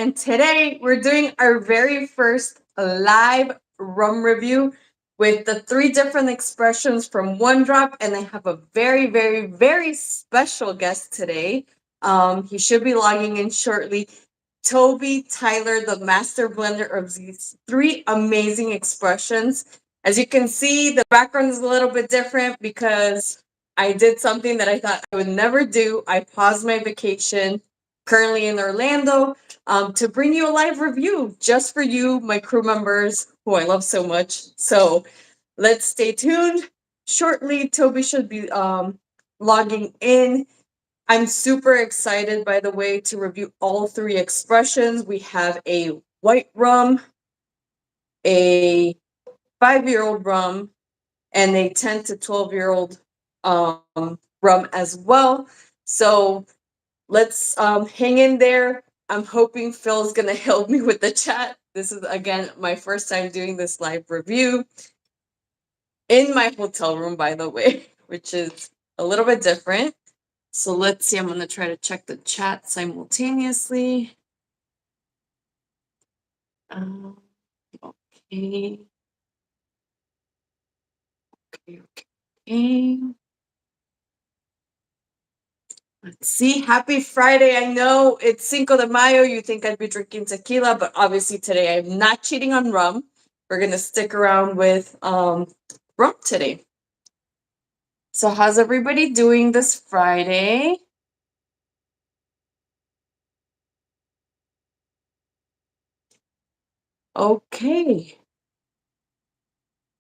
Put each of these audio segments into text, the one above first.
and today we're doing our very first live rum review with the three different expressions from One Drop, and I have a very, very, very special guest today. He should be logging in shortly. Toby Tyler, the master blender of these three amazing expressions. As you can see, the background is a little bit different because I did something that I thought I would never do. I paused my vacation, currently in Orlando, to bring you a live review just for you, my crew members, who I love so much. So let's stay tuned. Shortly, Toby should be logging in. I'm super excited, by the way, to review all three expressions. We have a white rum, a 5-year-old rum, and a 10 to 12-year-old rum as well. So let's hang in there. I'm hoping Phil's going to help me with the chat. This is, again, my first time doing this live review in my hotel room, by the way, which is a little bit different. So let's see. I'm going to try to check the chat simultaneously. Okay. Okay. Let's see. Happy Friday. I know it's Cinco de Mayo. You think I'd be drinking tequila, but obviously today I'm not cheating on rum. We're going to stick around with rum today. So how's everybody doing this Friday? Okay.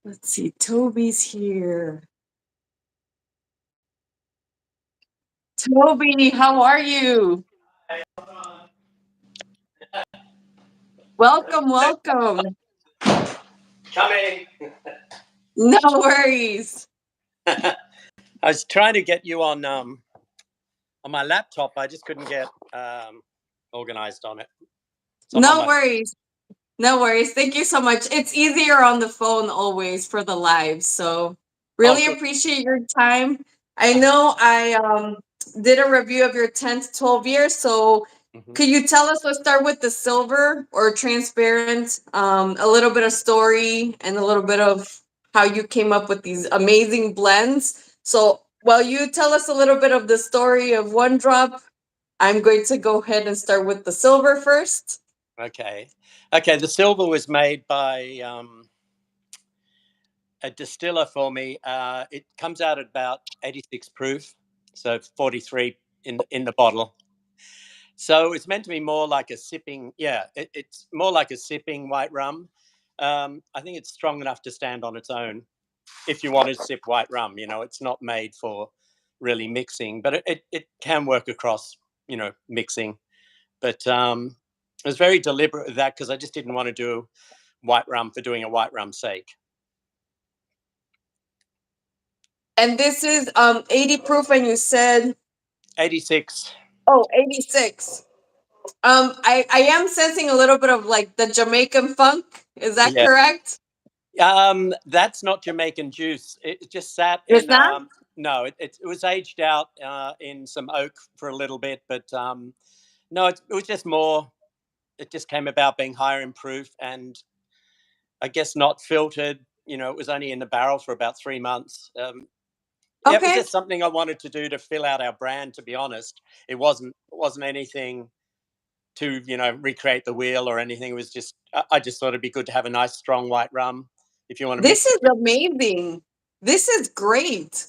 Let's see. Toby's here. Toby, how are you? Welcome, welcome. Coming. No worries. I was trying to get you on my laptop. I just couldn't get organized on it. So no worries. No worries. Thank you so much. It's easier on the phone always for the live. So really appreciate your time. I know I did a review of your 10 to 12 years. So could you tell us, let's start with the silver or transparent, a little bit of story and a little bit of how you came up with these amazing blends. So while you tell us a little bit of the story of One Drop, I'm going to go ahead and start with the silver first. Okay. The silver was made by a distiller for me. It comes out at about 86 proof, so 43 in the bottle. So it's meant to be more like a sipping. Yeah, it's more like a sipping white rum. I think it's strong enough to stand on its own. If you want to sip white rum, it's not made for really mixing, but it can work across, mixing. But I was very deliberate with that because I just didn't want to do white rum for doing a white rum's sake. And this is 80 proof, and you said 86. Oh, 86. I am sensing a little bit of like the Jamaican funk. Is that correct? That's not Jamaican juice. It just sat It's in. not? No, it was aged out in some oak for a little bit, but no, it was just more. It just came about being higher in proof, and I guess not filtered. It was only in the barrel for about 3 months. Okay. It was just something I wanted to do to fill out our brand. To be honest, it wasn't anything to recreate the wheel or anything. It was just I just thought it'd be good to have a nice strong white rum if you want to. This is amazing. This is great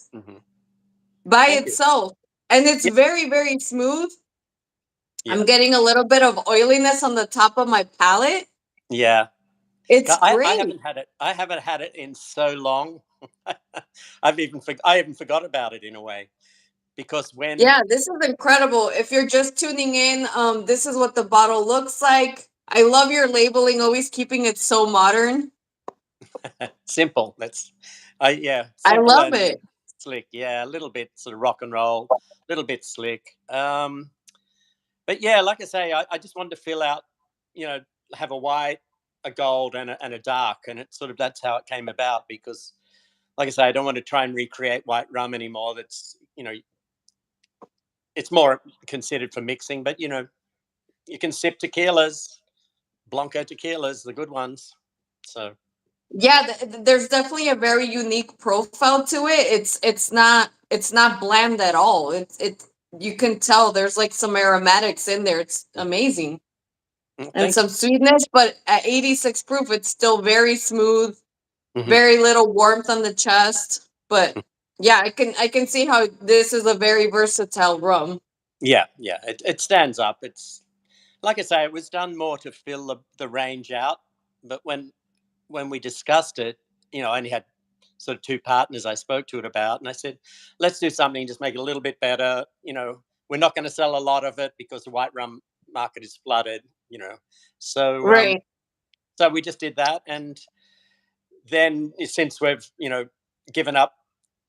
by Thank itself, and it's very, very smooth. I'm getting a little bit of oiliness on the top of my palate. Yeah, it's great. I haven't had it in so long. I even forgot about it in a way. Because this is incredible. If you're just tuning in, this is what the bottle looks like. I love your labeling, always keeping it so modern. Simple. I love it. Slick. Yeah, a little bit sort of rock and roll, a little bit slick. But yeah, like I say, I just wanted to fill out, have a white, a gold, and a dark, and it's sort of that's how it came about. Because, like I say, I don't want to try and recreate white rum anymore. That's it's more considered for mixing, but You can sip tequilas, Blanco tequilas, the good ones. So Yeah, there's definitely a very unique profile to it. It's not bland at all. It you can tell there's like some aromatics in there. It's amazing. And thank some sweetness, but at 86 proof it's still very smooth, you. Hmm. very little warmth on the chest. But yeah, I can see how this is a very versatile rum. Yeah, yeah, it stands up. It's like I say, it was done more to fill the range out. But when we discussed it, I only had sort of two partners I spoke to it about, and I said, let's do something, just make it a little bit better. We're not going to sell a lot of it because the white rum market is flooded. So Right. so we just did that, and then since we've given up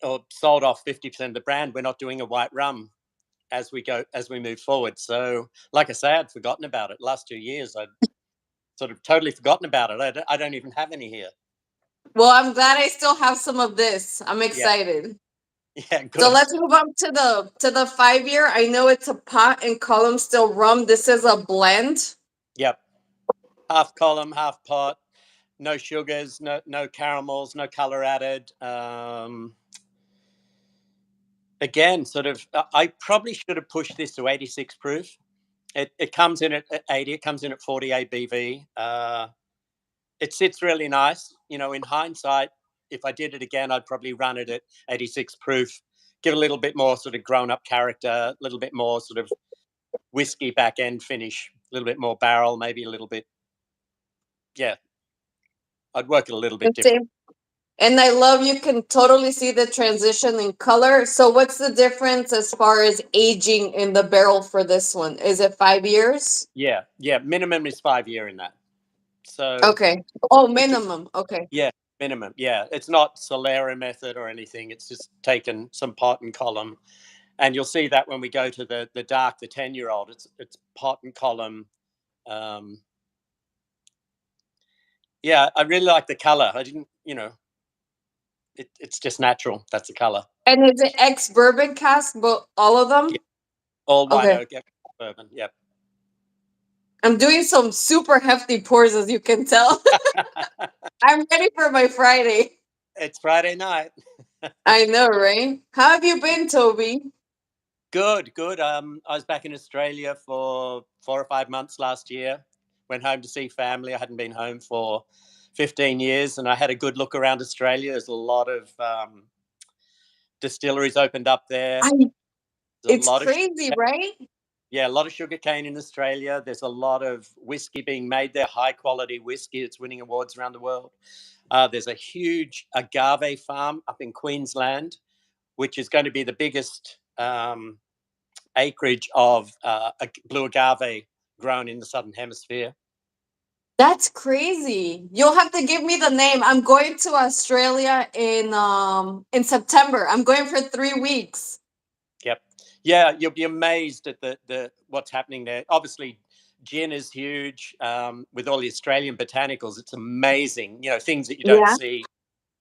or sold off 50% of the brand, we're not doing a white rum as we move forward. So, like I say, I'd forgotten about it. Last 2 years, I'd sort of totally forgotten about it. I don't even have any here. Well, I'm glad I still have some of this. I'm Yeah, excited. yeah, So good. let's move on to the 5 year. I know it's a pot and column still rum. This is a blend. Yep, half column, half pot. No sugars, no caramels, no color added. Again, sort of, I probably should have pushed this to 86 proof. It comes in at 80. It comes in at 40 ABV. It sits really nice. In hindsight, if I did it again, I'd probably run it at 86 proof, give a little bit more sort of grown up character, a little bit more sort of whiskey back end finish, a little bit more barrel, maybe a little bit. Yeah, I'd work it a little bit And different. same. And I love you can totally see the transition in color. So what's the difference as far as aging in the barrel for this one? Is it 5 years? Yeah, yeah. Minimum is 5 year in that. So Okay. Oh, it's minimum. Okay. yeah, minimum. Yeah, it's not Solera method or anything. It's just taken some pot and column, and you'll see that when we go to the dark, the 10-year-old. It's pot and column. Um, yeah, I really like the color. I didn't, it's just natural. That's the color. And is it ex bourbon cask, but all of Yeah, them? all white Okay. oak, yeah, bourbon. Yep. I'm doing some super hefty pours, as you can tell. I'm ready for my Friday. It's Friday night. I know, right? How have you been, Toby? Good, good. I was back in Australia for 4 or 5 months last year. Went home to see family. I hadn't been home for 15 years, and I had a good look around Australia. There's a lot of distilleries opened up there. I There's a it's lot of crazy, right? yeah, a lot of sugar cane in Australia. There's a lot of whiskey being made there, high quality whiskey. It's winning awards around the world. There's a huge agave farm up in Queensland, which is going to be the biggest acreage of blue agave grown in the southern hemisphere. That's crazy. You'll have to give me the name. I'm going to Australia in September. I'm going for 3 weeks. Yep. Yeah, you'll be amazed at the what's happening there. Obviously, gin is huge with all the Australian botanicals. It's amazing. Things that you don't Yeah. see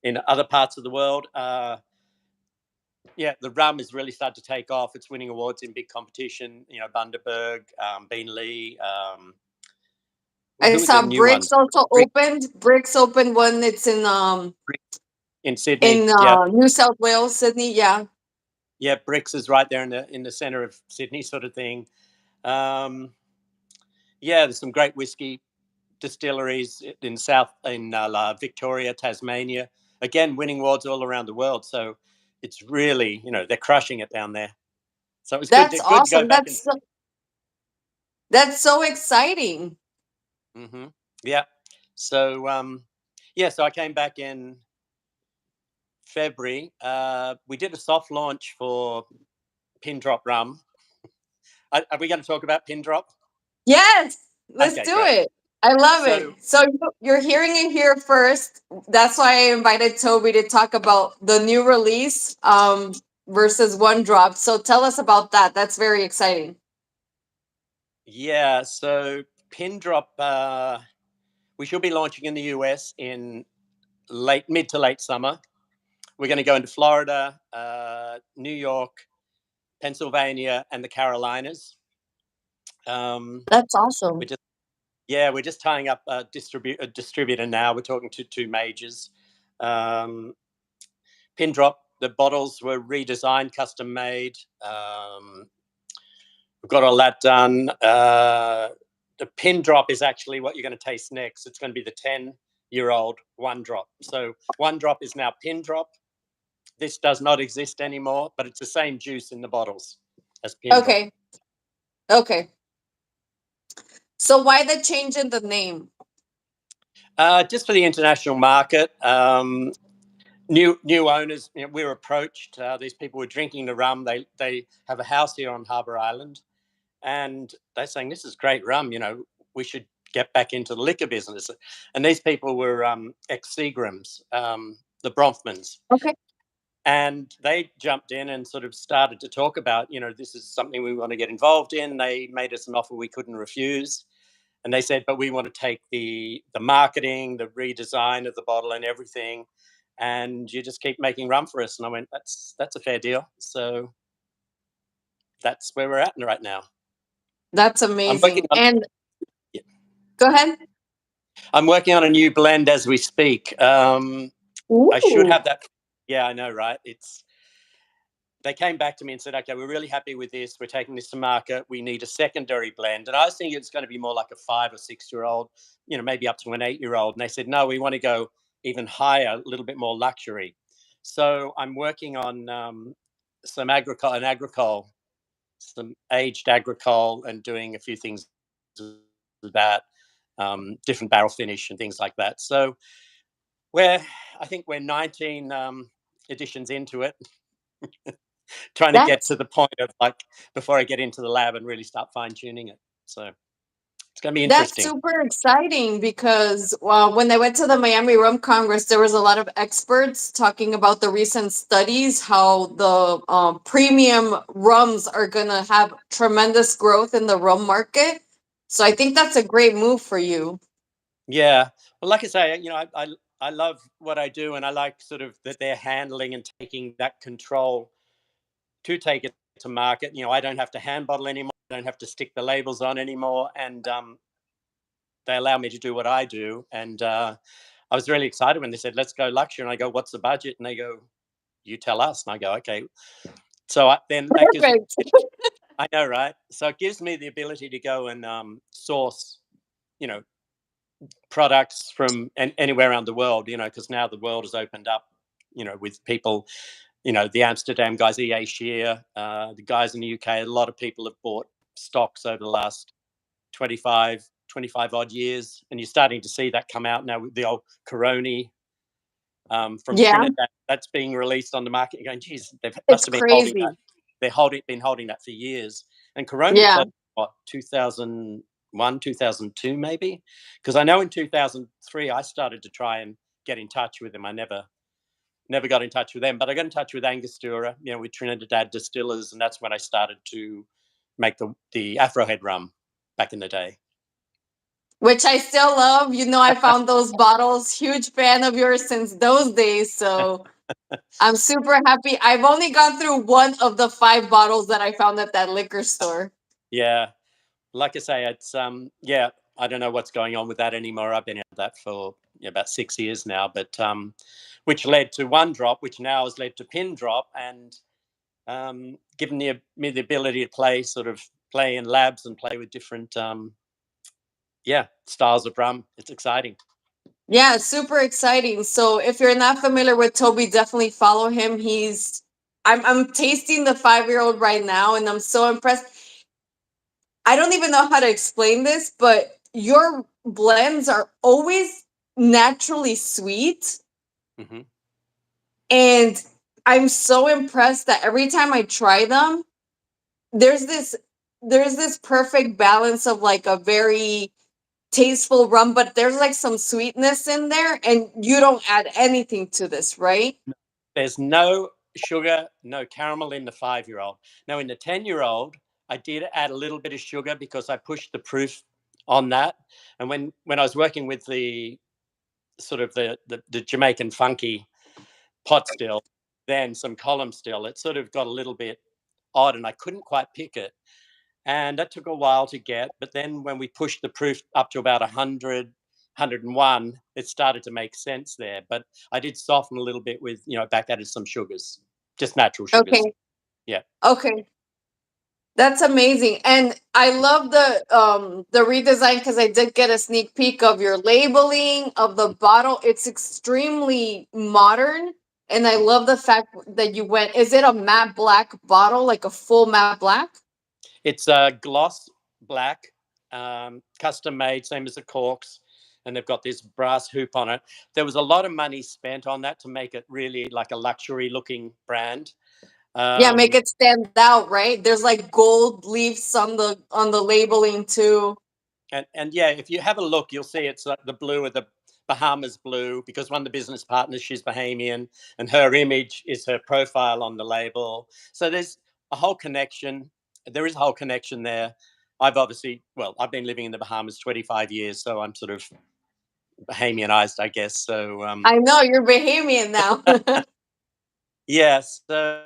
in other parts of the world. Yeah, the rum is really starting to take off. It's winning awards in big competition. Bundaberg, Bean Lee. I Who are the saw new ones? Bricks also Brick, opened. Bricks opened one. It's in Brick in Sydney. in Yeah, New South Wales, Sydney. Yeah. yeah. Bricks is right there in the center of Sydney, sort of thing. Um, yeah, there's some great whiskey distilleries in Victoria, Tasmania. Again, winning awards all around the world. So it's really, they're crushing it down there. So it was That's good to go awesome. back and That's so exciting. hmm yeah. So yeah, so I came back in February. We did a soft launch for Pin Drop Rum. Are we going to talk about Pin Drop? Yes, let's Okay, do great. it. I love So it. So you're hearing it here first. That's why I invited Toby to talk about the new release versus One Drop. So tell us about that. That's very exciting. yeah, so Pin Drop, we should be launching in the US in mid to late summer. We're going to go into Florida, New York, Pennsylvania, and the Carolinas. That's We're awesome. just yeah, we're just tying up a distributor now. We're talking to two majors. Um, Pin drop. The bottles were redesigned, custom made. We've got all that done. The pin drop is actually what you're going to taste next. It's going to be the 10-year-old one drop. So one drop is now pin drop. This does not exist anymore, but it's the same juice in the bottles as pin drop. Okay. Okay. So why the change in the name? Just for the international market. New owners, we were approached. These people were drinking the rum. They have a house here on Harbour Island, and they're saying this is great rum. We should get back into the liquor business. And these people were ex Seagrams, the Bronfmans, Okay. and they jumped in and sort of started to talk about, this is something we want to get involved in. They made us an offer we couldn't refuse, and they said, but we want to take the marketing, the redesign of the bottle, and everything, and you just keep making rum for us. And I went, that's a fair deal. So that's where we're at right now. That's I'm working amazing. on And go ahead. I'm working on a new blend as we speak. I should Ooh. have that. Yeah, I know, right? They came back to me and said, okay, we're really happy with this. We're taking this to market. We need a secondary blend. And I was thinking it's going to be more like a 5 or 6 year old, maybe up to an 8-year-old. And they said, no, we want to go even higher, a little bit more luxury. So I'm working on some agricole, some aged agricole, and doing a few things with that, different barrel finish and things like that. So we're, I think we're 19 editions into it, trying to get That's to the point of like before I get into the lab and really start fine tuning it. So it's going to be That's interesting. super exciting because when I went to the Miami Rum Congress, there was a lot of experts talking about the recent studies, how the premium rums are going to have tremendous growth in the rum market. So I think that's a great move for you. Yeah. Well, like I say, I love what I do, and I like sort of that they're handling and taking that control to take it to market. I don't have to hand bottle anymore. I don't have to stick the labels on anymore, and they allow me to do what I do. And I was really excited when they said, "Let's go luxury," and I go, "What's the budget?" And they go, "You tell us." And I go, "Okay." So then that gives me, Perfect. I know, right? So it gives me the ability to go and source, you know, products from anywhere around the world, because now the world has opened up, with people, the Amsterdam guys, EA Shear, the guys in the UK. A lot of people have bought stocks over the last 25 odd years, and you're starting to see that come out now with the old Coroni from Yeah, Trinidad that's being released on the market. You're going, geez, they must it's have been holding that. crazy. Been holding that for years. And Coroni Yeah. closed what 2001, 2002 maybe, because I know in 2003 I started to try and get in touch with them. I never got in touch with them, but I got in touch with Angostura, with Trinidad distillers, and that's when I started to make the Afrohead rum back in the day. Which I still love. I found those bottles. Huge fan of yours since those days. So I'm super happy. I've only gone through one of the 5 bottles that I found at that liquor store. Yeah, like I say, it's yeah, I don't know what's going on with that anymore. I've been out of that for about 6 years now, but which led to one drop, which now has led to pin drop, and given me the ability to play in labs and play with different yeah, styles of rum. It's exciting. Yeah, super exciting. So if you're not familiar with Toby, definitely follow him. I'm tasting the 5-year old right now, and I'm so impressed. I don't even know how to explain this, but your blends are always naturally sweet. Hmm. And I'm so impressed that every time I try them, there's this there's this perfect balance of like a very tasteful rum, but there's like some sweetness in there, and you don't add anything to this, right? There's no sugar, no caramel in the 5-year-old. Now in the 10-year-old, I did add a little bit of sugar because I pushed the proof on that. And when I was working with the sort of the Jamaican funky pot still, then some column still, it sort of got a little bit odd, and I couldn't quite pick it. and that took a while to get. But then when we pushed the proof up to about 100, 101, it started to make sense there. But I did soften a little bit with, back added some sugars, just natural sugars. Okay. Yeah. Okay. That's amazing. And I love the redesign because I did get a sneak peek of your labeling of the bottle. It's extremely modern. And I love the fact that you went, is it a matte black bottle, like a full matte black? It's a gloss black, custom made, same as the corks, and they've got this brass hoop on it. There was a lot of money spent on that to make it really like a luxury looking brand. Yeah, make Um, it stand out, right? There's like gold leaves on the labeling too. and yeah, if you have a look, you'll see it's like the blue of the Bahamas blue, because one of the business partners, she's Bahamian, and her image is her profile on the label. So there's a whole connection. There is a whole connection there. I've been living in the Bahamas 25 years, so I'm sort of Bahamianized, I guess. So I know you're Bahamian now. yeah, so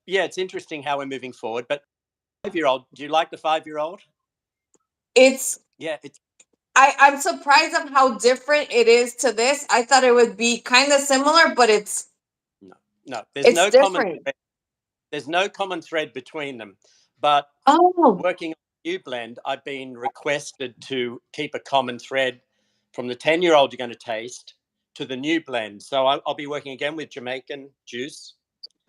yeah, it's interesting how we're moving forward. But 5 year old, do you like the 5 year old? It's Yeah, it's I'm surprised of how different it is to this. I thought it would be kind of similar, but no, no. There's it's no common different. thread. There's no common thread between them. But Oh, working on a new blend, I've been requested to keep a common thread from the 10-year-old you're going to taste to the new blend. So I'll be working again with Jamaican juice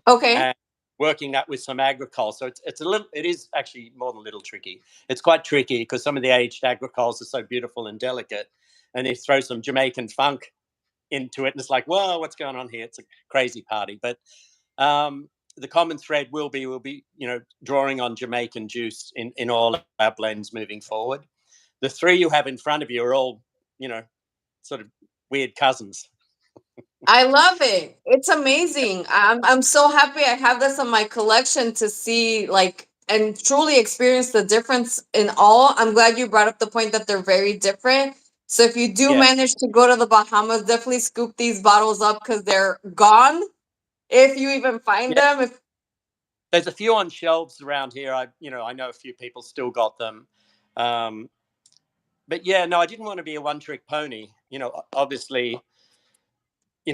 okay. and working that with some agricole. So it is actually more than a little tricky. It's quite tricky because some of the aged agricoles are so beautiful and delicate, and you throw some Jamaican funk into it, and it's like, whoa, what's going on here? It's a crazy party. But the common thread will be drawing on Jamaican juice in all our blends moving forward. The three you have in front of you are all you know sort of weird cousins. I love it. It's amazing. I'm so happy I have this on my collection to see like and truly experience the difference in all. I'm glad you brought up the point that they're very different. So if you do Yeah, manage to go to the Bahamas, definitely scoop these bottles up because they're gone if you even find yeah. them. If There's a few on shelves around here. I know a few people still got them. Um, but yeah, no, I didn't want to be a one trick pony. Obviously,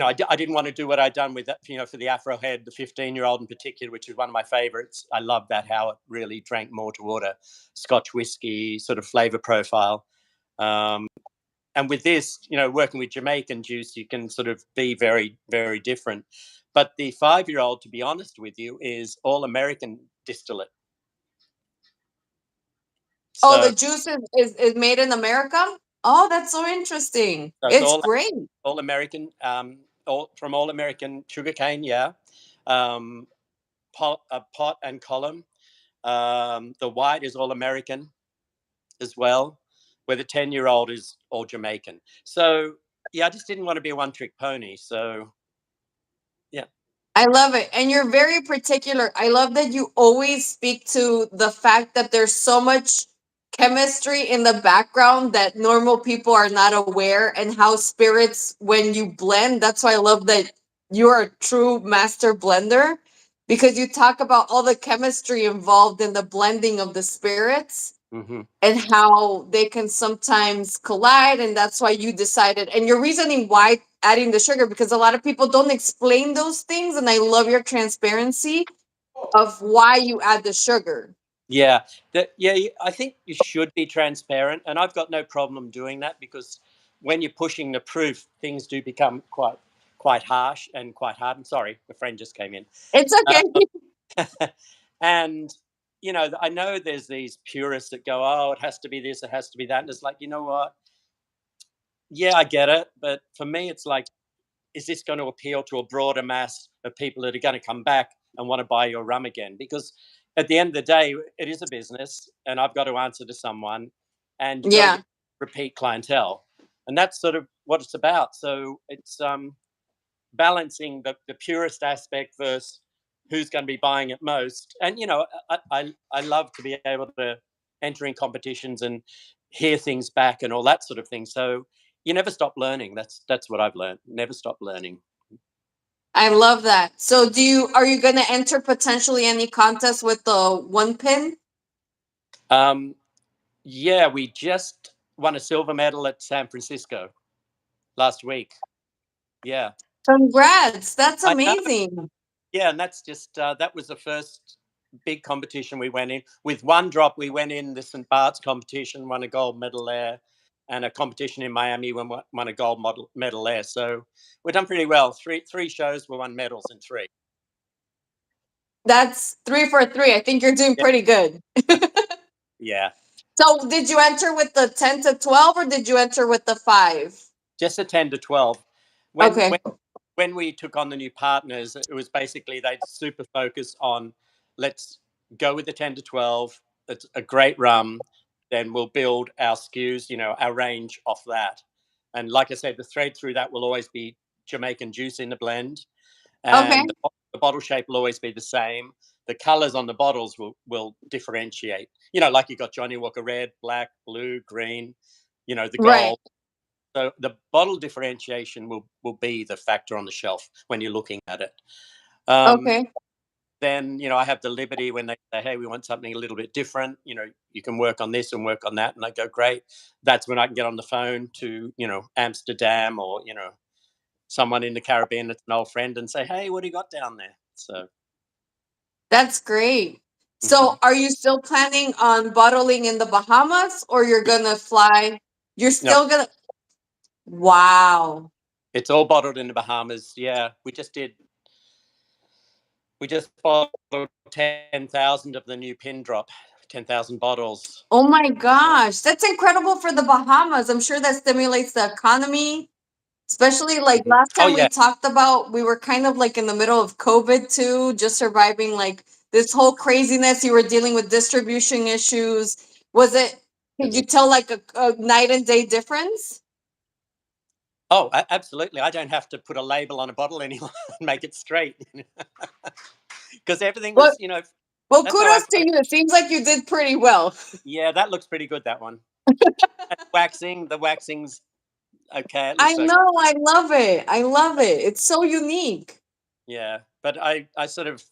I didn't want to do what I'd done with that, for the Afrohead, the 15-year-old in particular, which is one of my favorites. I love that, how it really drank more toward a Scotch whiskey sort of flavor profile. Um, and with this, working with Jamaican juice, you can sort of be very, very different. But the 5-year-old, to be honest with you, is all American distillate. oh, So, the juice is made in America. Oh, that's so interesting. so it's It's all great. all American, all American sugarcane, yeah. Um, pot and column. The white is all American as well, where the 10-year-old is all Jamaican. So yeah, I just didn't want to be a one trick pony. So yeah, I love it. And you're very particular. I love that you always speak to the fact that there's so much chemistry in the background that normal people are not aware, and how spirits, when you blend, that's why I love that you're a true master blender because you talk about all the chemistry involved in the blending of the spirits hmm and how they can sometimes collide, and that's why you decided and your reasoning why adding the sugar, because a lot of people don't explain those things, and I love your transparency of why you add the sugar. yeah, I think you should be transparent, and I've got no problem doing that because when you're pushing the proof, things do become quite harsh and quite hard. I'm sorry, my friend just came in. It's okay. And I know there's these purists that go, oh, it has to be this, it has to be that, and it's like, you know what, yeah, I get it, but for me it's like, is this going to appeal to a broader mass of people that are going to come back and want to buy your rum again? Because at the end of the day, it is a business, and I've got to answer to someone, and you've got to Yeah, get repeat clientele, and that's sort of what it's about. So it's balancing the purist aspect versus who's going to be buying it most. And I love to be able to enter in competitions and hear things back and all that sort of thing. So you never stop learning. That's what I've learned. Never stop learning. I love that. So are you going to enter potentially any contest with the one pin? Um, yeah, we just won a silver medal at San Francisco last week. Yeah, Congrats. That's I know. amazing. Yeah, and that's just that was the first big competition we went in with. One drop, we went in the St. Bart's competition, won a gold medal there, and a competition in Miami, won a gold medal there. So we've done pretty well. Three shows, we won medals in three. That's 3 for 3. I think you're doing Yeah, pretty good. yeah. So did you enter with the 10 to 12 or did you enter with the 5? Just a 10 to 12. When Okay. when when we took on the new partners, it was basically they super focus on let's go with the 10 to 12. It's a great rum. Then we'll build our SKUs, our range off that. And like I said, the thread through that will always be Jamaican juice in the blend, Okay. and the bottle shape will always be the same. The colors on the bottles will differentiate. Like you got Johnny Walker Red, Black, Blue, Green. The Right. gold. So the bottle differentiation will be the factor on the shelf when you're looking at it. Um, Okay. then I have the liberty when they say, "Hey, we want something a little bit different." You can work on this and work on that, and I go, "Great." That's when I can get on the phone to Amsterdam or someone in the Caribbean that's an old friend and say, "Hey, what do you got down there?" So That's great. mhm. So are you still planning on bottling in the Bahamas or you're going to fly? You're No, still going to. Wow. it's all bottled in the Bahamas. Yeah, we just bottled 10,000 of the new pin drop, 10,000 bottles. Oh my So. gosh. That's incredible for the Bahamas. I'm sure that stimulates the economy. Especially like Mhm. last Oh time we yeah, talked about, we were kind of like in the middle of COVID too, just surviving like this whole craziness. You were dealing with distribution issues. Was it, could you tell like a night and day difference? oh, absolutely. I don't have to put a label on a bottle anymore and make it straight because everything Well, was, well, that's how I kudos to approach. you. It seems like you did pretty well. Yeah, that looks pretty good. That one. And the waxing's okay. It I looks okay. know. I love it. I love it. It's so unique. Yeah, but I sort of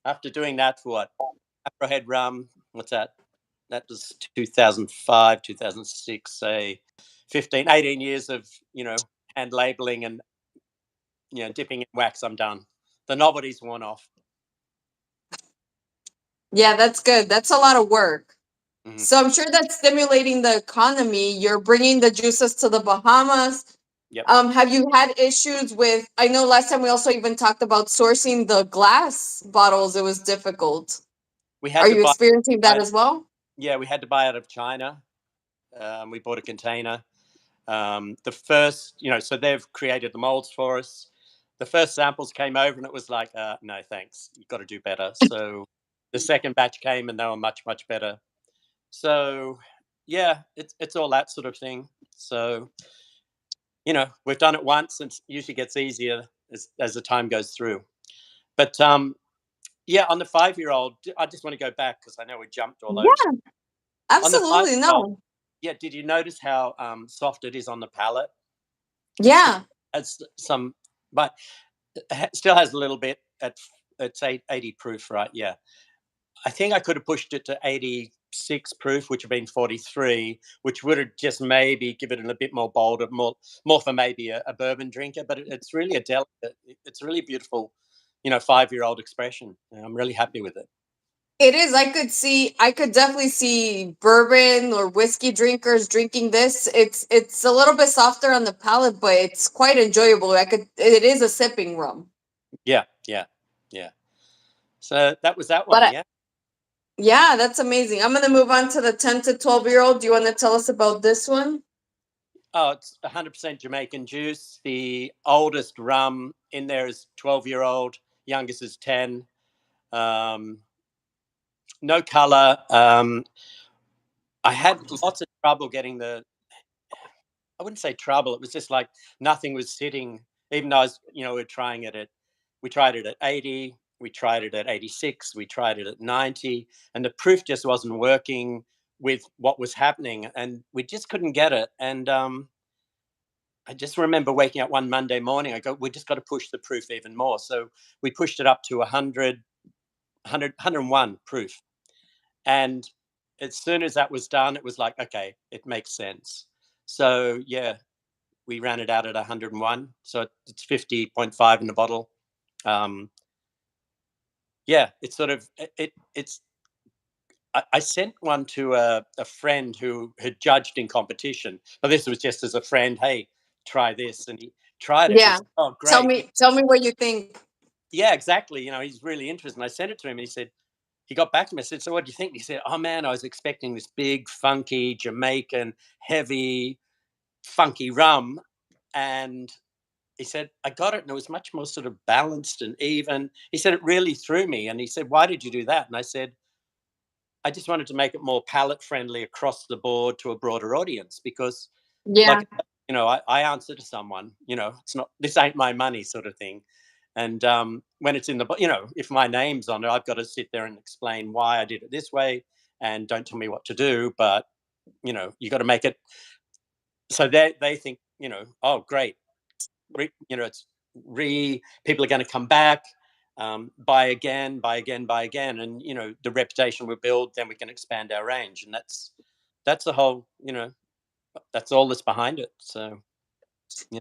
after doing that for what Afrohead rum. What's that? That was 2005, 2006. Say 15, 18 years of hand labeling and dipping in wax. I'm done. The novelty's worn off. Yeah, that's good. That's a lot of work. Hmm. So I'm sure that's stimulating the economy. You're bringing the juices to the Bahamas. Yep. Have you had issues with? I know last time we also even talked about sourcing the glass bottles. It was difficult. We Are had to you buy. experiencing that as well? Yeah, we had to buy out of China. We bought a container. The first, so they've created the molds for us. The first samples came over and it was like, no, thanks. You've got to do better. So the second batch came and they were much, much better. So yeah, it's all that sort of thing. So, we've done it once and it usually gets easier as the time goes through. But yeah, on the 5-year-old, I just want to go back because I know we jumped all over. Yeah, On the five absolutely. year old, No. yeah, did you notice how soft it is on the palate? It still Yeah. has some, but it still has a little bit at say 80 proof, right? Yeah. I think I could have pushed it to 86 proof, which would have been 43, which would have just maybe given it a bit more bolder, more for maybe a bourbon drinker. But it's really a delicate, it's really beautiful, 5-year-old expression. And I'm really happy with it. It is. I could definitely see bourbon or whiskey drinkers drinking this. It's a little bit softer on the palate, but it's quite enjoyable. It is a sipping rum. Yeah, yeah, yeah. So that was that But one. Yeah. yeah, that's amazing. I'm gonna move on to the 10 to 12-year-old. Do you want to tell us about this one? Oh, it's 100% Jamaican juice. The oldest rum in there is 12-year-old, youngest is 10. Um, no color. I had lots of trouble getting I wouldn't say trouble. It was just like nothing was sitting, even though we're trying it we tried it at 80, we tried it at 86, we tried it at 90, and the proof just wasn't working with what was happening. And we just couldn't get it. And I just remember waking up one Monday morning. I go, we just got to push the proof even more. So we pushed it up to 100, 101 proof. And as soon as that was done, it was like, okay, it makes sense. So yeah, we ran it out at 101. So it's 50.5 in the bottle. Um, yeah, it's sort of it's. I sent one to a friend who had judged in competition, but this was just as a friend. Hey, try this, and he tried it. And he Yeah. said, "Oh, Tell great! me, tell me what you think. Yeah, exactly. He's really interested." And I sent it to him, and he said he got back to me. I said, "So what do you think?" And he said, "Oh man, I was expecting this big, funky Jamaican, heavy, funky rum, and." He said, I got it and it was much more sort of balanced and even. He said, it really threw me. And he said, why did you do that? And I said, I just wanted to make it more palate friendly across the board to a broader audience because, Yeah. like, I answer to someone, it's not, this ain't my money sort of thing. And when it's in the, if my name's on it, I've got to sit there and explain why I did it this way and don't tell me what to do. But, you got to make it so they think, oh, great it's people are going to come back, buy again, buy again, buy again, and the reputation we build, then we can expand our range, and that's the whole, that's all that's behind it. So yeah.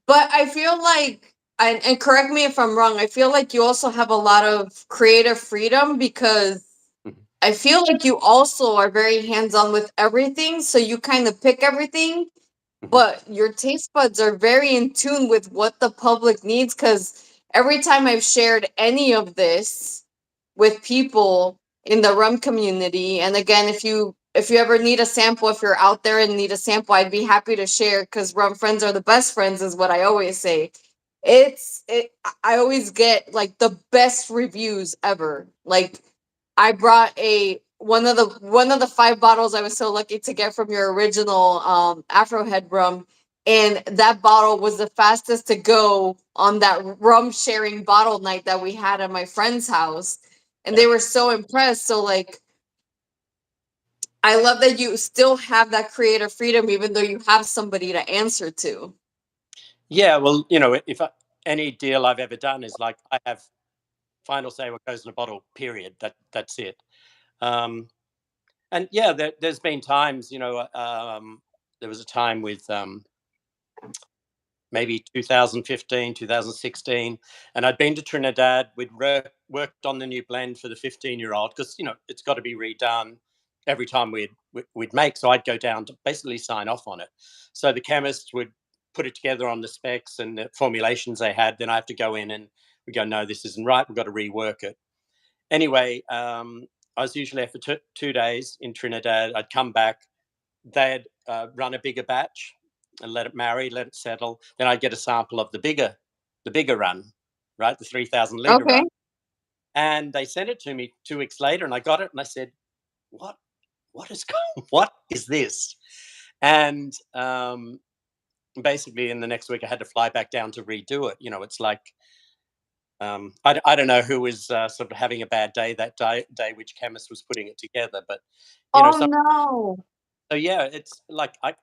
But I feel like, and correct me if I'm wrong, I feel like you also have a lot of creative freedom because Mhm, I feel like you also are very hands on with everything. So you kind of pick everything, mhm, but your taste buds are very in tune with what the public needs. Because every time I've shared any of this with people in the rum community, and again, if you ever need a sample, if you're out there and need a sample, I'd be happy to share because rum friends are the best friends, is what I always say. I always get like the best reviews ever. Like I brought a one of the 5 bottles I was so lucky to get from your original Afrohead rum, and that bottle was the fastest to go on that rum sharing bottle night that we had at my friend's house, and yeah. they were so impressed. So like I love that you still have that creative freedom even though you have somebody to answer to. Yeah, well, if any deal I've ever done is like I have final say what goes in a bottle, period. That's it. um and yeah, there's been times, there was a time with maybe 2015, 2016. And I'd been to Trinidad. We'd worked on the new blend for the 15-year-old because, it's got to be redone every time we'd make. So I'd go down to basically sign off on it. So the chemists would put it together on the specs and the formulations they had. Then I have to go in and we go, no, this isn't right. We've got to rework it. Anyway, I was usually there for 2 days in Trinidad. I'd come back, they'd run a bigger batch and let it marry, let it settle. Then I'd get a sample of the bigger run, right, the 3,000 liter Okay. run, and they sent it to me 2 weeks later, and I got it, and I said, "What? What is what is this?" And basically, in the next week, I had to fly back down to redo it. It's like I don't know who was sort of having a bad day that day, which chemist was putting it together, but Oh so no. so yeah, it's like I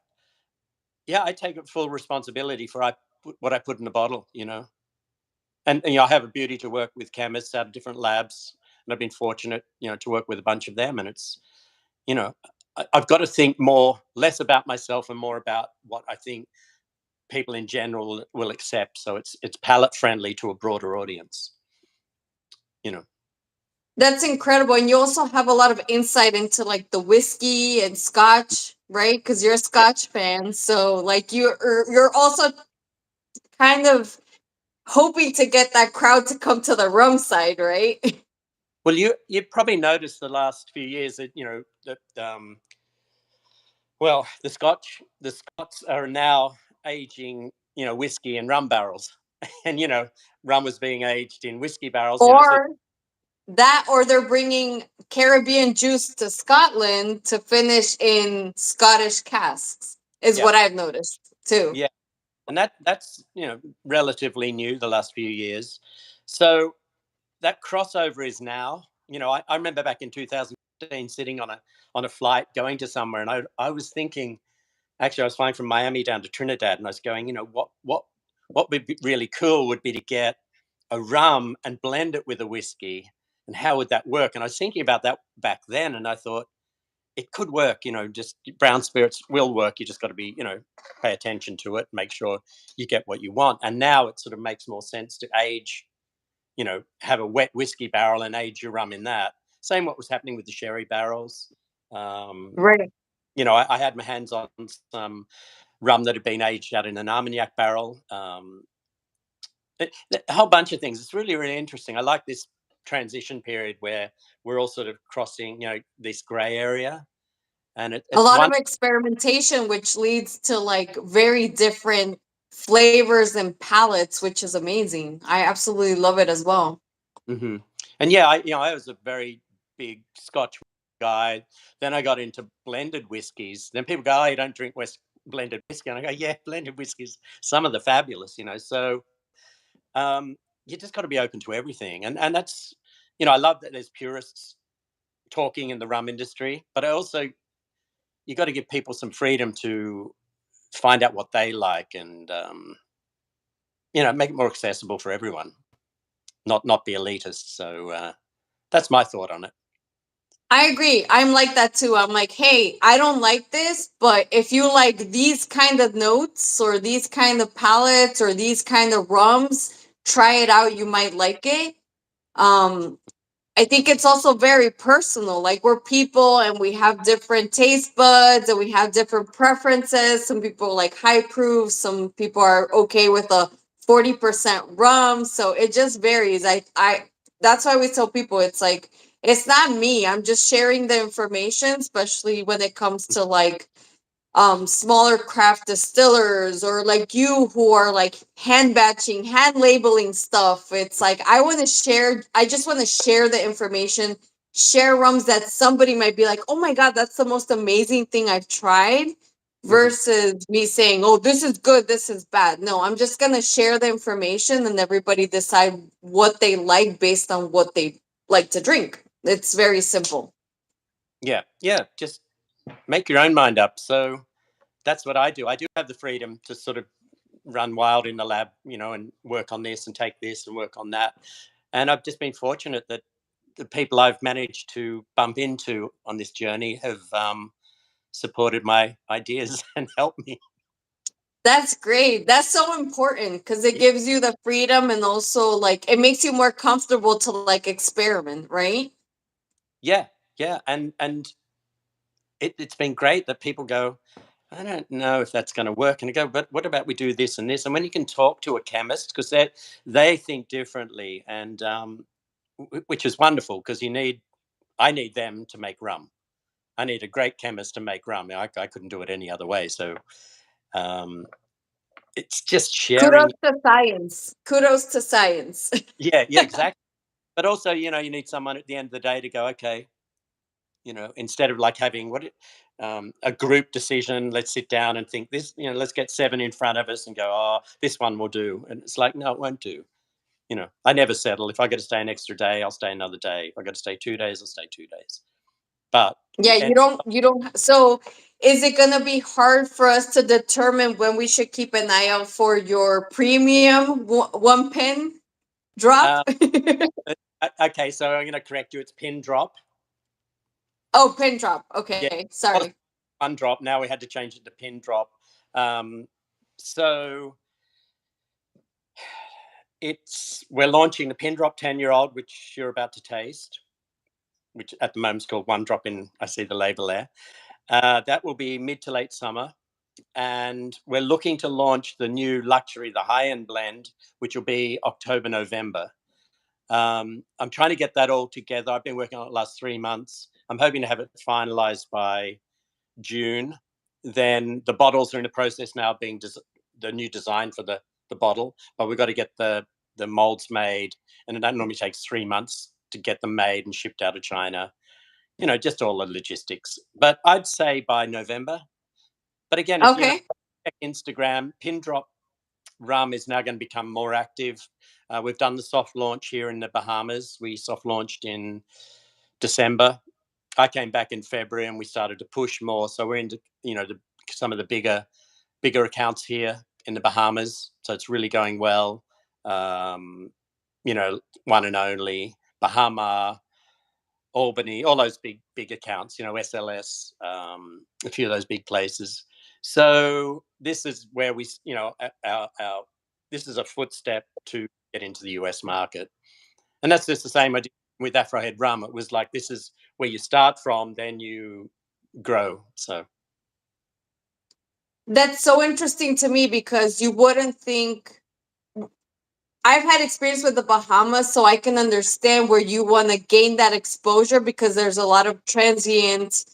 take full responsibility for what I put in the bottle, and I have a beauty to work with chemists out of different labs, and I've been fortunate, to work with a bunch of them, and it's, you know, I've got to think less about myself and more about what I think people in general will accept. So it's palate friendly to a broader audience, you know. That's incredible. And you also have a lot of insight into like the whiskey and scotch, right? Because you're a Yeah. scotch fan. So like you're also kind of hoping to get that crowd to come to the rum side, right? Well, you probably noticed the last few years that that the Scots are now aging, whiskey in rum barrels, and rum was being aged in whiskey barrels. So Or that, or they're bringing Caribbean juice to Scotland to finish in Scottish casks, is yeah, what I've noticed too. yeah, and that's relatively new the last few years. So that crossover is now. I remember back in 2015 sitting on a flight going to somewhere, and I was thinking, actually, I was flying from Miami down to Trinidad, and I was going, what would be really cool would be to get a rum and blend it with a whiskey, and how would that work? And I was thinking about that back then, and I thought it could work. Just brown spirits will work. You just got to be, pay attention to it, make sure you get what you want. And now it sort of makes more sense to age, have a wet whiskey barrel and age your rum in that. Same what was happening with the sherry barrels. Um, Right. I had my hands on some rum that had been aged out in an Armagnac barrel. A whole bunch of things. It's really, really interesting. I like this transition period where we're all sort of crossing, this grey area, and A it's lot one. of experimentation, which leads to like very different flavors and palettes, which is amazing. I absolutely love it as well. hmm And yeah, I was a very big Scotch guy. Then I got into blended whiskies. Then people go, "Oh, you don't drink blended whiskey," and I go, "Yeah, blended whiskies. Some of the fabulous." So you just got to be open to everything, and that's, I love that there's purists talking in the rum industry, but I also, you got to give people some freedom to find out what they like, and make it more accessible for everyone, not be elitist. So that's my thought on it. I agree. I'm like that too. I'm like, hey, I don't like this, but if you like these kind of notes or these kind of palettes or these kind of rums, try it out. You might like it. Um, I think it's also very personal. Like we're people and we have different taste buds and we have different preferences. Some people like high proof, some people are okay with a 40% rum. So it just varies. I that's why we tell people it's like it's not me. I'm just sharing the information, especially when it comes to like smaller craft distillers or like you who are like hand batching, hand labeling stuff. It's like I just want to share the information, share rums that somebody might be like, oh my god, that's the most amazing thing I've tried, hmm versus me saying, oh, this is good, this is bad. No, I'm just gonna share the information and everybody decide what they like based on what they like to drink. It's very simple. yeah, just make your own mind up. So that's what I do. I do have the freedom to sort of run wild in the lab, and work on this and take this and work on that. And I've just been fortunate that the people I've managed to bump into on this journey have supported my ideas and helped me. That's great. That's so important because it gives you the freedom and also like it makes you more comfortable to like experiment, right? Yeah, yeah, and it's been great that people go, I don't know if that's going to work, and I go, but what about we do this and this? And when you can talk to a chemist, because they think differently, and which is wonderful, because I need them to make rum. I need a great chemist to make rum. I couldn't do it any other way. So um, it's just Kudos sharing. to science. Kudos to science. Yeah, yeah, exactly. But also, you need someone at the end of the day to go, okay, instead of like having a group decision, let's sit down and think this, let's get seven in front of us and go, oh, this one will do. And it's like, no, it won't do. I never settle. If I got to stay an extra day, I'll stay another day. If I got to stay 2 days, I'll stay 2 days. But Yeah, and you don't so is it gonna be hard for us to determine when we should keep an eye out for your premium one pin drop? uh, okay, so I'm going to correct you. It's pin drop. Oh, pin drop. Yeah, Okay, it was sorry. one drop. Now we had to change it to pin drop. Um, so we're launching the pin drop 10-year-old, which you're about to taste, which at the moment is called One Drop In. I see the label there. That will be mid to late summer. And we're looking to launch the new luxury, the high end blend, which will be October, November. I'm trying to get that all together. I've been working on it the last 3 months. I'm hoping to have it finalized by June. Then the bottles are in the process now of being the new design for the bottle, but we've got to get the molds made, and that normally takes 3 months to get them made and shipped out of China. Just all the logistics. But I'd say by November. But again, if Okay. check Instagram, Pin Drop Rum is now going to become more active. We've done the soft launch here in the Bahamas. We soft launched in December. I came back in February and we started to push more. So we're into, the some of the bigger accounts here in the Bahamas, so it's really going well. Um, One and Only, Bahama, Albany, all those big accounts. SLS, a few of those big places. So this is where our this is a footstep to get into the US market, and that's just the same I did with Afrohead rum. It was like this is where you start from, then you grow. So That's so interesting to me because you wouldn't think. I've had experience with the Bahamas, so I can understand where you want to gain that exposure because there's a lot of transient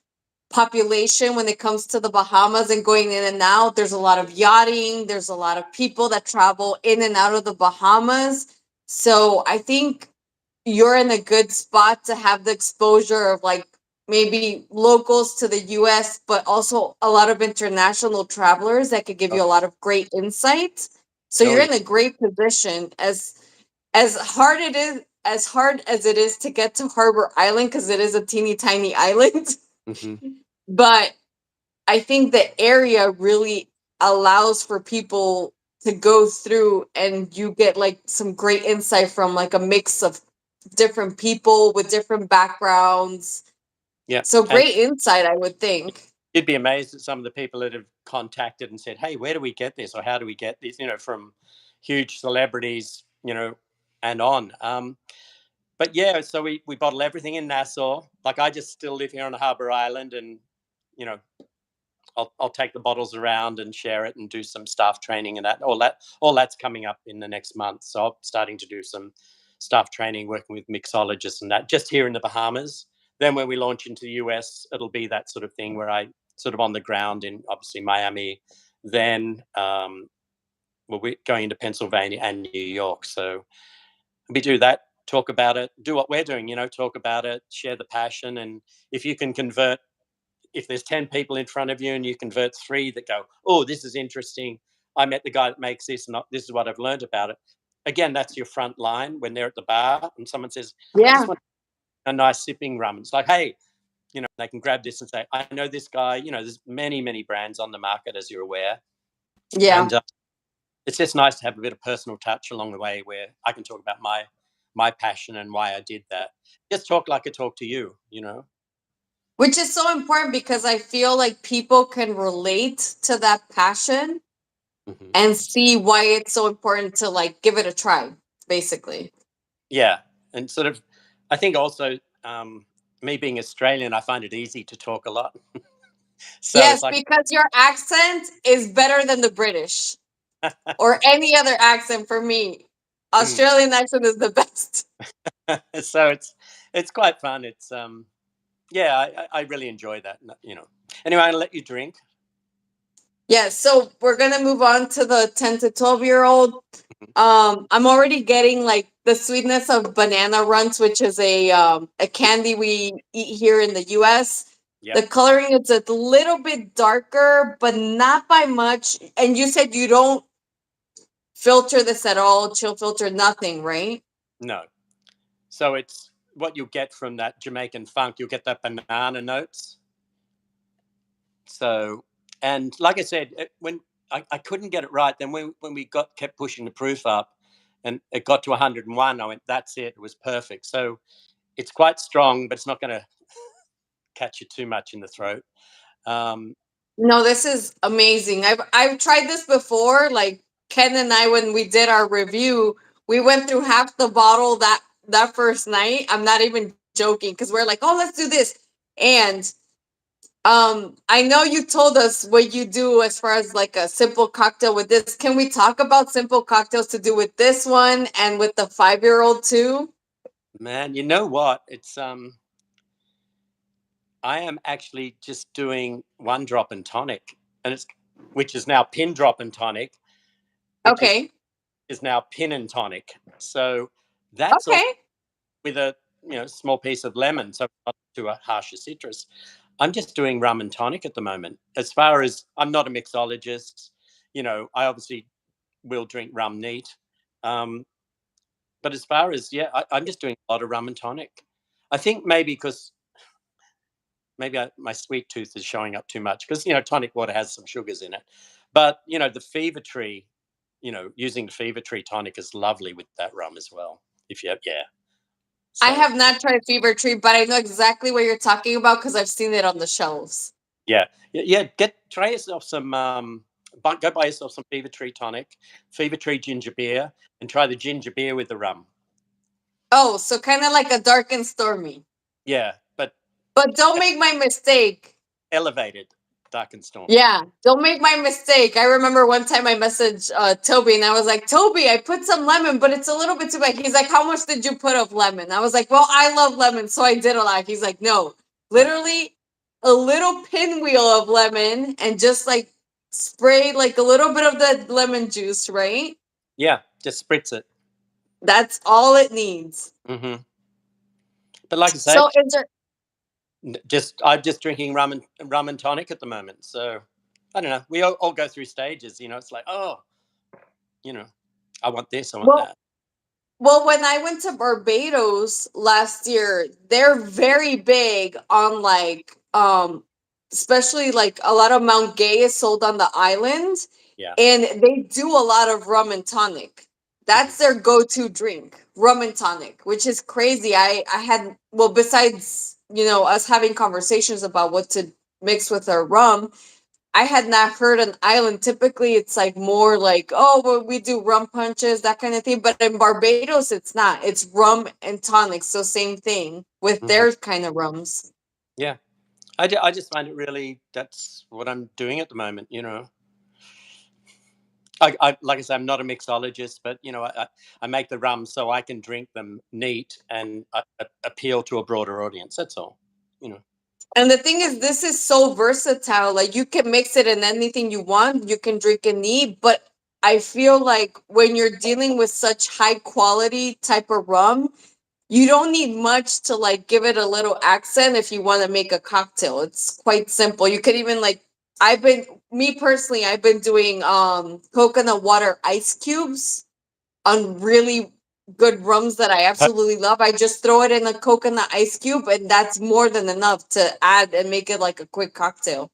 population when it comes to the Bahamas and going in and out. There's a lot of yachting, there's a lot of people that travel in and out of the Bahamas. So I think you're in a good spot to have the exposure of like maybe locals to the US, but also a lot of international travelers that could give oh, you a lot of great insight. So oh you're yeah. in a great position as hard it is as hard as it is to get to Harbor Island because it is a teeny tiny island. Hmm. But I think the area really allows for people to go through and you get like some great insight from like a mix of different people with different backgrounds. Yeah, So and great insight, I would think. you'd be amazed at some of the people that have contacted and said, "Hey, where do we get this, or how do we get this?" From huge celebrities, and on. But yeah, so we bottle everything in Nassau. Like I just still live here on Harbour Island, and you know, I'll take the bottles around and share it and do some staff training and all that's coming up in the next month. So I'm starting to do some staff training, working with mixologists and that just here in the Bahamas. Then when we launch into the US, it'll be that sort of thing where I sort of on the ground in obviously Miami. Then we're going into Pennsylvania and New York. So we do that, talk about it, do what we're doing, talk about it, share the passion. And if you can convert, if there's 10 people in front of you and you convert three that go, oh, this is interesting. I met the guy that makes this and this is what I've learned about it. Again, that's your front line when they're at the bar and someone says, I just Yeah. want a nice sipping rum. It's like, hey, they can grab this and say, I know this guy. There's many, many brands on the market, as you're aware. Yeah. And it's just nice to have a bit of personal touch along the way where I can talk about my passion and why I did that. Just talk like I talk to you. Which is so important because I feel like people can relate to that passion Hmm. and see why it's so important to like give it a try, basically. Yeah, and sort of, I think also me being Australian, I find it easy to talk a lot. So Yes, it's like, because your accent is better than the British or any other accent for me. mm. Australian accent is the best. So it's quite fun. It's yeah, I really enjoy that. Anyway, I'll let you drink. Yes, so we're gonna move on to the 10 to 12-year-old. Mhm. I'm already getting like the sweetness of banana runts, which is a candy we eat here in the US. The Yep. coloring is a little bit darker, but not by much. And you said you don't filter this at all, chill filter, nothing, right? No. So it's what you'll get from that Jamaican funk. You'll get that banana notes. So, and like I said, when I couldn't get it right, then when we kept pushing the proof up, and it got to 101, I went, that's it. It was perfect. So it's quite strong, but it's not going to catch you too much in the throat. Um, No, this is amazing. I've tried this before. Like Ken and I, when we did our review, we went through half the bottle that first night. I'm not even joking because we're like, oh, let's do this. And I know you told us what you do as far as like a simple cocktail with this. Can we talk about simple cocktails to do with this one and with the 5-year-old too? Man, you know what? It's I am actually just doing one drop and tonic, and it's which is now pin drop and tonic, which Okay. is now pin and tonic. So that's all Okay. with a small piece of lemon, so not too harsh a citrus. I'm just doing rum and tonic at the moment. As far as I'm not a mixologist, I obviously will drink rum neat. Um, but as far as I'm just doing a lot of rum and tonic. I think maybe because maybe my sweet tooth is showing up too much because tonic water has some sugars in it. But the fever tree, using the fever tree tonic is lovely with that rum as well. If you have, yeah. I So have not tried Fever Tree, but I know exactly what you're talking about because I've seen it on the shelves. yeah, yeah. Try yourself some. Go buy yourself some fever tree tonic, fever tree ginger beer, and try the ginger beer with the rum. Oh, so kind of like a dark and stormy. Yeah, but But don't make my mistake. elevated, dark and stormy. Yeah, don't make my mistake. I remember one time I messaged Toby and I was like, Toby, I put some lemon, but it's a little bit too big. He's like, how much did you put of lemon? I was like, well, I love lemon, so I did a lot. He's like, no, Right. literally a little pinwheel of lemon and just like spray like a little bit of the lemon juice, right? Yeah, just spritz it. That's all it needs. But like I say, So is there just I'm just drinking rum and tonic at the moment. So I don't know. We all go through stages. It's like, oh, you know, I want this, I want well that. Well, when I went to Barbados last year, they're very big on like especially like a lot of Mount Gay is sold on the island Yeah. and they do a lot of rum and tonic. Mhm. That's their go-to drink, rum and tonic, which is crazy. I had well besides, us having conversations about what to mix with our rum, I had not heard an island. Typically, it's like more like, oh, well, we do rum punches, that kind of thing. But in Barbados, it's not. It's rum and tonic. So, same thing with Mhm. their kind of rums. Yeah. I just find it really. That's what I'm doing at the moment. I like I say, I'm not a mixologist, but I make the rum so I can drink them neat and appeal to a broader audience. That's all. You know. And the thing is, this is so versatile. Like, you can mix it in anything you want, you can drink it neat. But I feel like when you're dealing with such high quality type of rum, you don't need much to like give it a little accent if you want to make a cocktail. It's quite simple. You could even like I've been me personally, I've been doing coconut water ice cubes on really good rums that I absolutely love. I just throw it in a coconut ice cube and that's more than enough to add and make it like a quick cocktail.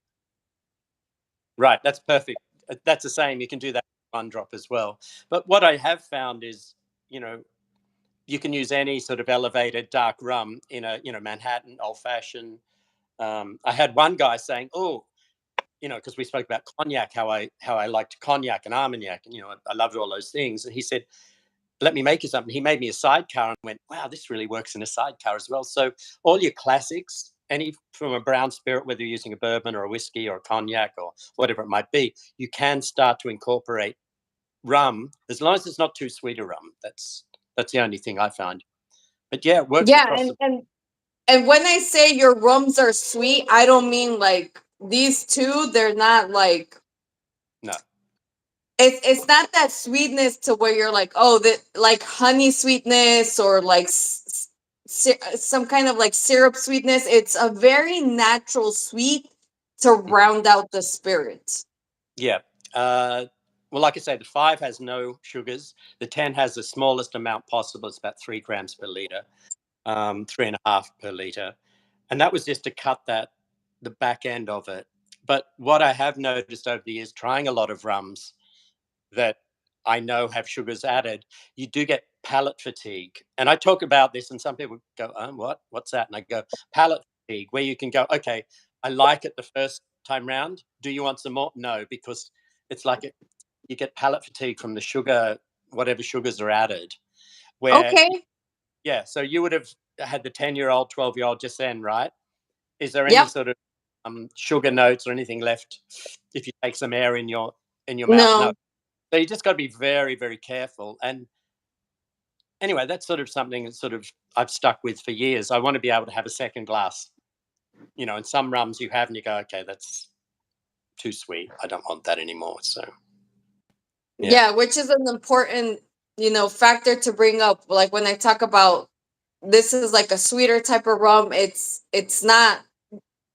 Right, that's perfect. That's the same. You can do that with one drop as well. But what I have found is, you know, you can use any sort of elevated dark rum in a, Manhattan old fashioned. I had one guy saying, "Oh, because we spoke about cognac, how I liked cognac and armagnac, and I loved all those things." And he said, "Let me make you something." He made me a sidecar and went, "Wow, this really works in a sidecar as well." So all your classics, any from a brown spirit, whether you're using a bourbon or a whiskey or a cognac or whatever it might be, you can start to incorporate rum as long as it's not too sweet a rum. That's the only thing I found. But yeah, it works Yeah, across and the. and when I say your rums are sweet, I don't mean like these two, they're not like No. it's not that sweetness to where you're like, oh, that like honey sweetness or like some kind of like syrup sweetness. It's a very natural sweet to Mhm. round out the spirit. Yeah. Uh, well, like I say, the 5 has no sugars. The 10 has the smallest amount possible. It's about 3 grams per liter, 3.5 per liter. And that was just to cut the back end of it. But what I have noticed over the years, trying a lot of rums that I know have sugars added, you do get palate fatigue. And I talk about this, and some people go, "Oh, what? What's that?" And I go, palate fatigue, where you can go, "Okay, I like it the first time round. Do you want some more?" No, because it's like you get palate fatigue from the sugar, whatever sugars are added. Where, Okay. yeah, so you would have had the 10-year-old, 12-year-old just then, right? Is there any Yep. sort of sugar notes or anything left if you take some air in your mouth? No. No. So you just got to be very, very careful. And anyway, that's sort of something that sort of I've stuck with for years. I want to be able to have a second glass, and some rums you have and you go, okay, that's too sweet. I don't want that anymore. So yeah. Yeah, which is an important, factor to bring up. Like when I talk about this is like a sweeter type of rum, it's not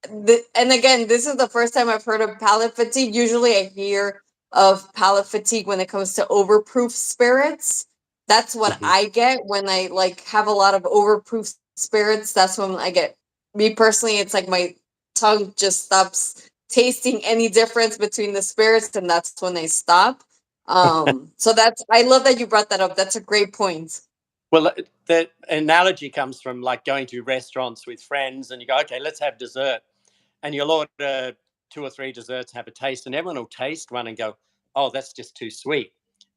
and again, this is the first time I've heard of palate fatigue. Usually I hear of palate fatigue when it comes to overproof spirits. That's what Mhm. I get when I like have a lot of overproof spirits. That's when I get me personally, it's like my tongue just stops tasting any difference between the spirits, and that's when I stop. So that's, I love that you brought that up. That's a great point. Well, the analogy comes from like going to restaurants with friends, and you go, okay, let's have dessert, and you'll order two or three desserts, have a taste, and everyone will taste one and go, oh, that's just too sweet.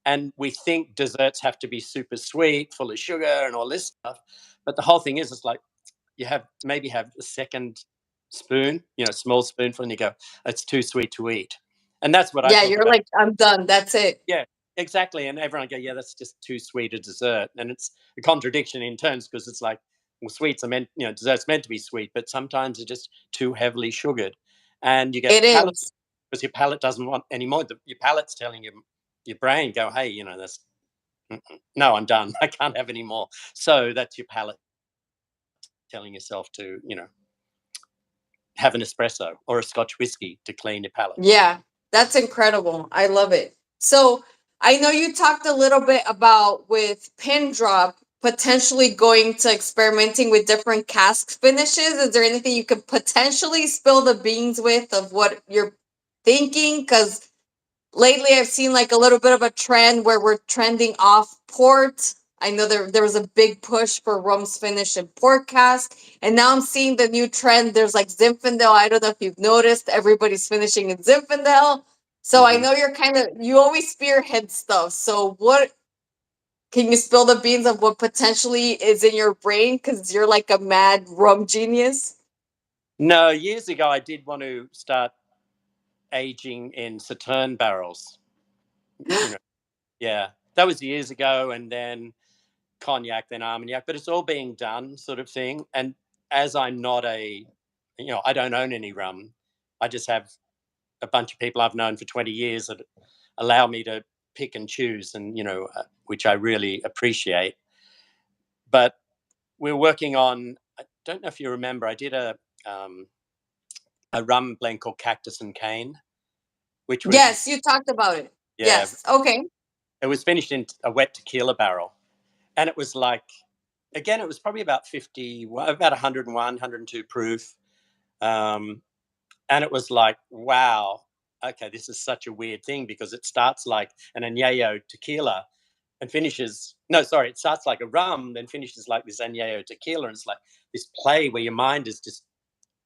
And we think desserts have to be super sweet, full of sugar, and all this stuff. But the whole thing is, it's like you have maybe have a second spoon, small spoonful, and you go, it's too sweet to eat. And that's what I Yeah, talk you're about. like, I'm done. That's it. Yeah, exactly. And everyone go, yeah, that's just too sweet a dessert. And it's a contradiction in terms because it's like, well, sweets are meant, desserts meant to be sweet, but sometimes they're just too heavily sugared. And you get It palate is. because your palate doesn't want any more. Your palate's telling your brain, go, hey, that's no, I'm done. I can't have any more. So that's your palate telling yourself to, have an espresso or a Scotch whiskey to clean your palate. Yeah, that's incredible. I love it. So I know you talked a little bit about with pin drop potentially going to experimenting with different cask finishes. Is there anything you could potentially spill the beans with of what you're thinking? Because lately I've seen like a little bit of a trend where we're trending off port. I know there was a big push for rums finished in port cask, and now I'm seeing the new trend. There's like Zinfandel. I don't know if you've noticed, everybody's finishing in Zinfandel. So I Mm-hmm. know you always spearhead stuff. So what can you spill the beans of what potentially is in your brain? Because you're like a mad rum genius. No, years ago, I did want to start aging in Sauterne barrels. You know, yeah, that was years ago, and then cognac, then Armagnac. But it's all being done, sort of thing. And as I'm not I don't own any rum. I just have a bunch of people I've known for 20 years that allow me to pick and choose, and which I really appreciate. But we're working on. I don't know if you remember. I did um, a rum blend called Cactus and Cane, which was Yes, you talked about it. yeah, Yes. Okay. it was finished in a wet tequila barrel, and it was like again, it was probably about 50, about 101, 102 proof, um, and it was like wow, okay, this is such a weird thing because it starts like an añejo tequila and finishes no, sorry, it starts like a rum, then finishes like this añejo tequila, and it's like this play where your mind is just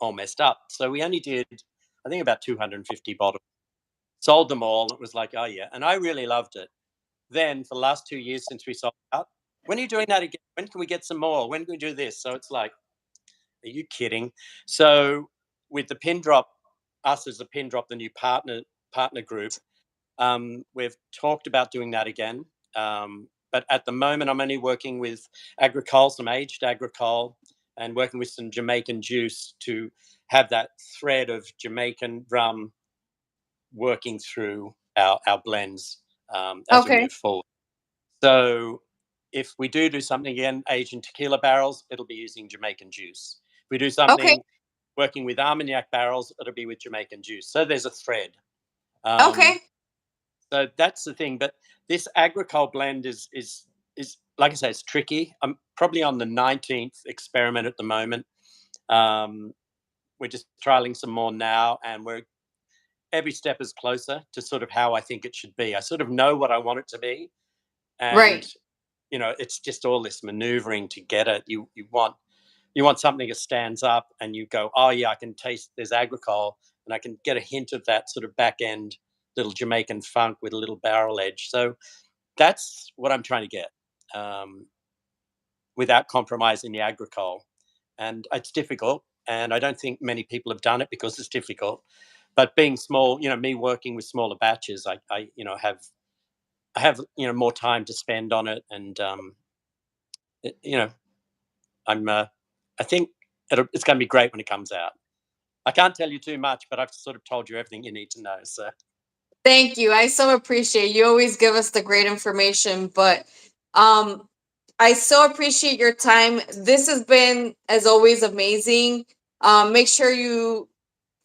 all messed up. So we only did, I think, about 250 bottles, sold them all. It was like, oh yeah, and I really loved it. Then for the last 2 years since we sold out, when are you doing that again? When can we get some more? When can we do this? So it's like, are you kidding? So with the pin drop, us as a pin drop, the new partner group, we've talked about doing that again. But at the moment, I'm only working with agricole, some aged agricole, and working with some Jamaican juice to have that thread of Jamaican rum working through our blends as we move Okay. forward. So if we do something again, Asian tequila barrels, it'll be using Jamaican juice. If we do Okay. something working with Armagnac barrels, it'll be with Jamaican juice. So there's a thread. Um, Okay. so that's the thing. But this agricole blend is like I say, it's tricky. I'm probably on the 19th experiment at the moment. Um, we're just trialing some more now, and we're every step is closer to sort of how I think it should be. I sort of know what I want it to be, and Right. it's just all this maneuvering to get it. You want something that stands up, and you go, oh yeah, I can taste there's agricole, and I can get a hint of that sort of back end little Jamaican funk with a little barrel edge. So that's what I'm trying to get, um, without compromising the agricole. And it's difficult, and I don't think many people have done it because it's difficult. But being small, me working with smaller batches, I have more time to spend on it, and it, you know I'm I think it's going to be great when it comes out. I can't tell you too much, but I've sort of told you everything you need to know. So Thank you. I so appreciate you always give us the great information, but um I so appreciate your time. This has been as always amazing. Make sure you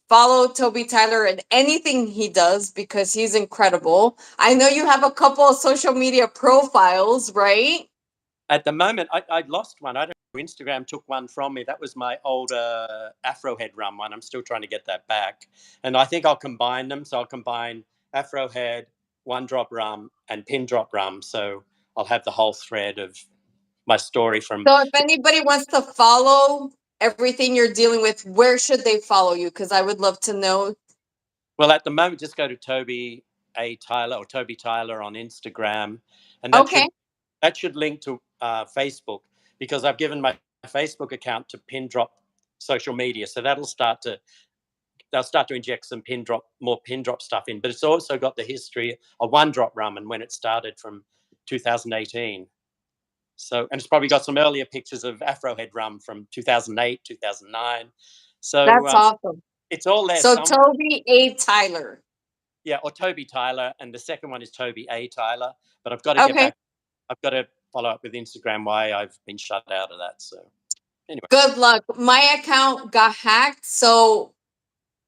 follow Toby Tyler and anything he does because he's incredible. I know you have a couple of social media profiles, right? at the moment, I lost one. I don't Instagram took one from me. That was my old Afrohead rum one. I'm still trying to get that back, and I think I'll combine them. So I'll combine Afrohead, One Drop rum, and Pin Drop rum. So I'll have the whole thread of my story from. So if anybody wants to follow everything you're dealing with, where should they follow you? Because I would love to know. Well, at the moment, just go to Toby A Tyler or Toby Tyler on Instagram, and Okay. that should link to Facebook, because I've given my Facebook account to Pin Drop social media, so they'll start to inject some more pin drop stuff in. But it's also got the history of One Drop rum and when it started from 2018. So, and it's probably got some earlier pictures of Afrohead rum from 2008, 2009. So That's awesome. it's all there. So Toby A. Tyler. Yeah, or Toby Tyler, and the second one is Toby A. Tyler. But I've got to get Okay. back. I've got to follow up with Instagram why I've been shut out of that. So anyway. Good luck. My account got hacked, so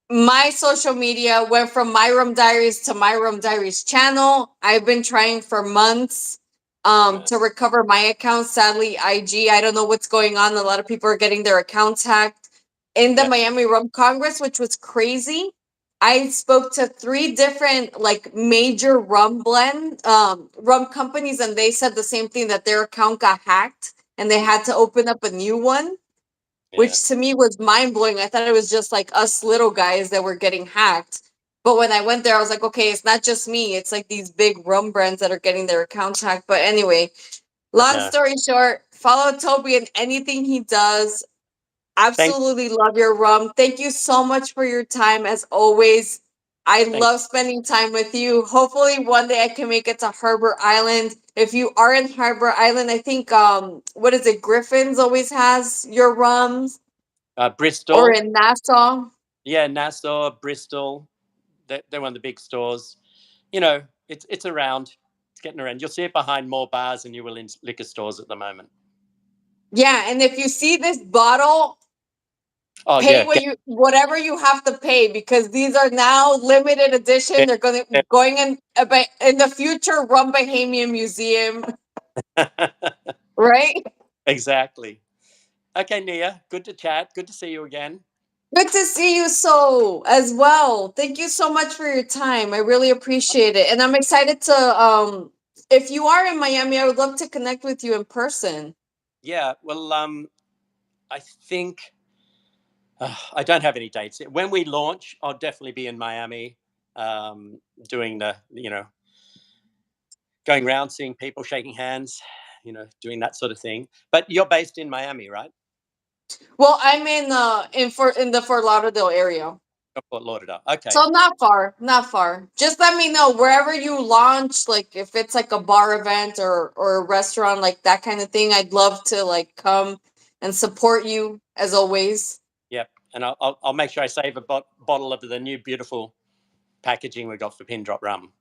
my social media went from My Room Diaries to My Room Diaries channel. I've been trying for months to recover my account. Sadly, I don't know what's going on. A lot of people are getting their accounts hacked in the Miami Rum Congress, which was crazy. I spoke to 3 different like major rum companies, and they said the same thing, that their account got hacked and they had to open up a new one, which to me was mind blowing. I thought it was just like us little guys that were getting hacked. But when I went there, I was like, okay, it's not just me. It's like these big rum brands that are getting their accounts hacked. But anyway, long story short, follow Toby and anything he does. Thank, Absolutely love your rum. Thank you so much for your time, as always. I thank. love spending time with you. Hopefully one day I can make it to Harbor Island. If you are in Harbor Island, I think what is it? Griffin's always has your rums, or Bristol, in Nassau. yeah, Nassau, Bristol. They're one of the big stores. You know, it's around. It's getting around. You'll see it behind more bars than you will in liquor stores at the moment. Yeah, and if you see this bottle, Oh pay yeah, whatever you have to pay, because these are now limited edition. They're going in the future Rum Bohemian Museum, right? exactly. Okay, Nia, good to chat. Good to see you again. Good to see you so as well. Thank you so much for your time. I really appreciate it. And I'm excited to if you are in Miami, I would love to connect with you in person. Yeah, well, I think I don't have any dates. When we launch, I'll definitely be in Miami, doing going around, seeing people, shaking hands, doing that sort of thing. But you're based in Miami, right? Well, I'm in the Fort Lauderdale area. Fort Lauderdale. Okay. So not far, not far. Just let me know wherever you launch, like if it's like a bar event or a restaurant, like that kind of thing. I'd love to like come and support you as always. Yep. And I'll make sure I save a bottle of the new beautiful packaging we got for Pin Drop Rum.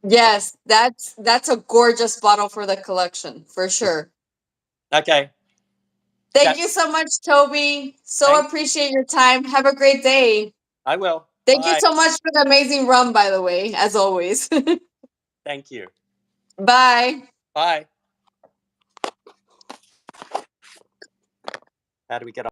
Yes, that's a gorgeous bottle for the collection for sure. Okay. Thank you so much, Toby. So Thanks. appreciate your time. Have a great day. I will. Thank you Bye. so much for the amazing rum, by the way, as always. Thank you. Bye. Bye. How do we get